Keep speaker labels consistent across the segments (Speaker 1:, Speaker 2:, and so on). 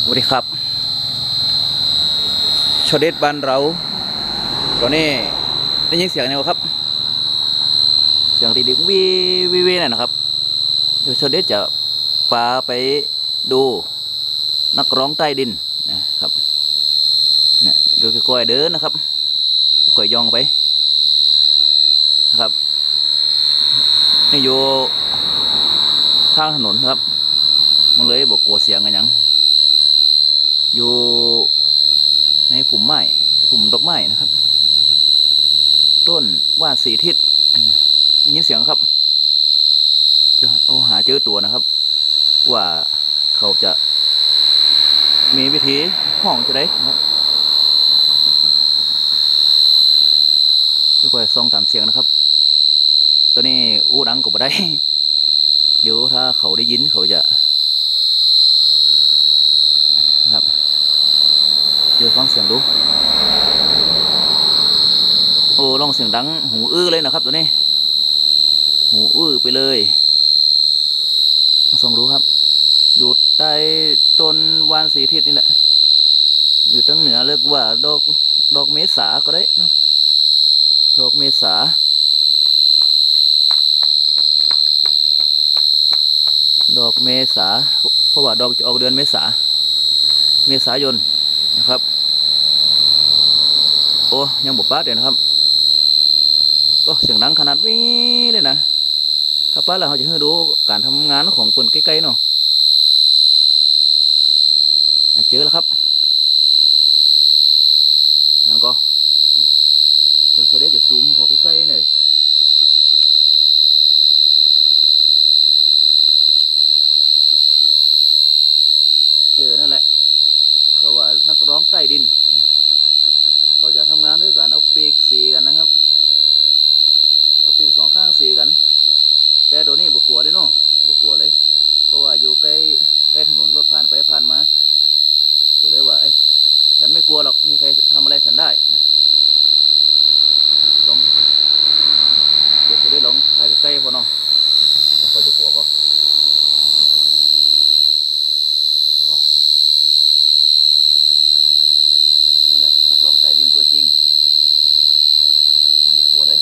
Speaker 1: สวัสดีครับชอเดชบ้านเราตอนนี้ได้ยินเสียงไหมครับเสียงดีๆวีนั่นนะครับเดี๋ยวชอเดชจะพาไปดูนักร้องใต้ดินนะครับเนี่ยดูค่อยๆเดินนะครับค่อยๆย่องไปนะครับนี่อยู่ข้างถนนครับมันเลยบอกกลัวเสียงอะไรอย่างอยู่ในผุ่มไม้ผุ่มดอกไม้นะครับต้นว่านสีทิศได้ยินเสียงครับเอาหาเจอตัวนะครับว่าเขาจะมีวิธีห้องจะได้นะครับทุกคนซองตามเสียงนะครับตัวนี้อู้ดังก็บ่ได้เดี๋ยวถ้าเขาได้ยินเขาจะครับเดี๋ยวฟังเสียงดูโอ้ลองเสียงดังหูอื้อเลยนะครับตัวนี้หูอื้อไปเลยมาส่องดูครับอยู่ใต้ต้นวานสีทิศนี่แหละอยู่ตั้งเหนือเรียกว่าดอกเมษาก็ได้เนาะดอกเมษาเพราะว่าดอกจะออกเดือนเมษายนนะครับโอ้ยังบอกป้าเดี๋ยวนะครับโอ้เสียงดังขนาดนี้เลยนะถ้าป้าเราจะให้ดูการทำงานของปืนใกล้ๆเนาะเจอแล้วครับหันก็เดี๋ยวเดี๋ยวจะซูมพอใกล้ๆหน่อยนั่นแหละเขาว่านักร้องใต้ดินเขาจะทำงานด้วยกันเอาปีกสีกันนะครับเอาปีกสองข้างสีกันแต่ตัวนี้บกลัวเลยเนาะบกลัวเลยเพราะว่าอยู่ใกล้ถนนรถผ่านไปผ่านมาก็เลยว่าฉันไม่กลัวหรอกมีใครทำอะไรฉันได้นะลองเดี๋ยวจะได้ลองถ่ายใกล้ๆพอเนาะพอจะกลัวก็นี่แหละนักร้องใต้ดินตัวจริงบกลัวเลย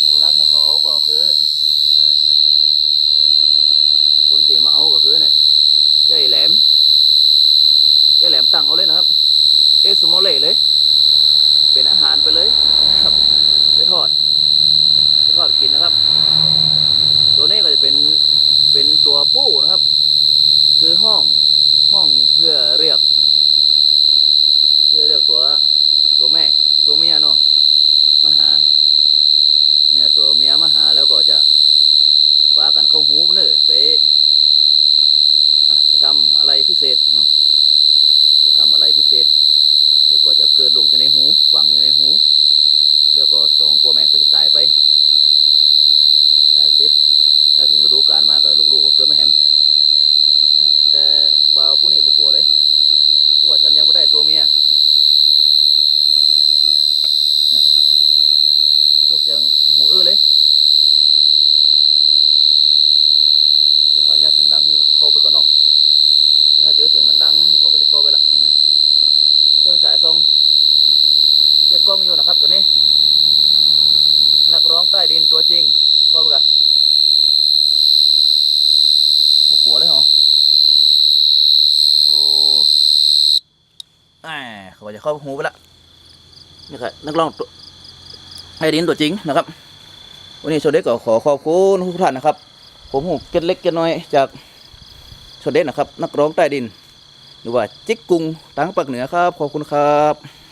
Speaker 1: ในเวลาถ้าเขาเอาก็คือคนตีมาเอาก็คือเนี่ยใจแหลมตั้งเอาเลยนะครับได้สมอเล่เลยเป็นอาหารไปเลยครับไปทอดกินนะครับตัวนี้ก็จะเป็นตัวผู้นะครับคือห้องเพื่อเรียกตัวแม่ตัวเมียเนาะมาหาเมียตัวเมียมาหาแล้วก็จะปากันเข้าหูเนอะไปทำอะไรพิเศษเนาะจะทำอะไรพิเศษแล้วก็จะเกิดลูกอยู่ในหูฝังอยู่ในหูแล้วก็สองพ่อแม่ก็จะตายไปซิถ้าถึงฤดูกาลมาก็ลูกๆก็เกิดไม่แหมเนี่ยแต่บ่าวผู้นี้บกลัวเลยเพราะว่าฉันยังไม่ได้ตัวเมียเนี่ยตัวเสียงหูอื้อเลยเดี๋ยวเขาเนี่ยเสียงดังเข้าไปก่อนเนาะเดี๋ยวถ้าเจอเสียงดังๆเขาก็จะเข้าไปละนี่นะเจ้าสายทรงเจ้ากล้องอยู่นะครับตัวนี้นักร้องใต้ดินตัวจริงพ่อปะกะบกลัวเลยเหรอโอ้เขาจะเข้าหูไปละนี่ค่ะนักร้องใต้ดินตัวจริงนะครับวันนี้โชเด็กก็ขอขอบคุณทุกท่านนะครับผมหูเก็ดเล็กเก็ดน้อยจากโชเด็กนะครับนักร้องใต้ดินหรือว่าจิกกุงทางภาคเหนือครับขอบคุณครับ